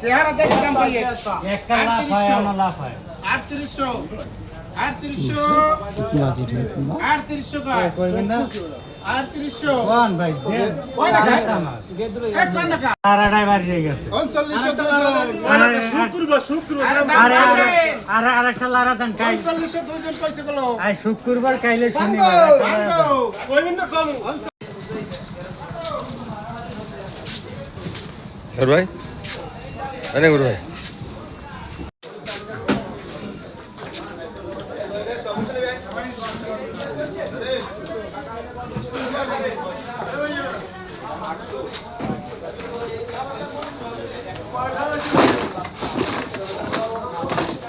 চেহারা দেখে দাম পাইয়ে 3800 শুক্রবার কাইলে ভাই ভাই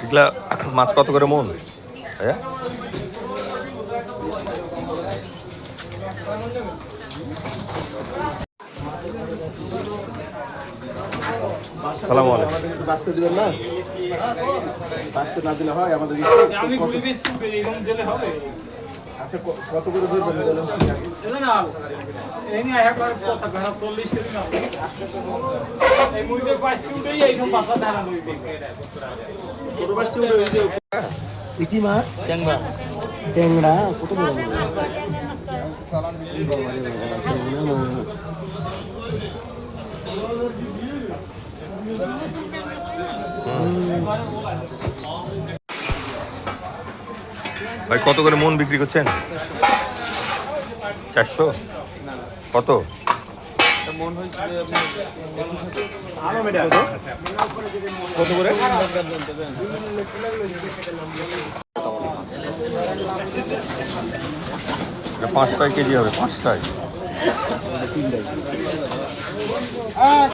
এগুলা মাছ কত করে মন? হ্যাঁ সালাম আলাইকুম। বাঁচতে দিবেন না, বাঁচতে না দিলে হয় আমাদের। আচ্ছা কত করে ধরবেন? ট্যাংরা কত বড়? ভাই কত করে মন বিক্রি করছেন? 400? কত? কত করে? 5টায় কেজি হবে, 5টায়।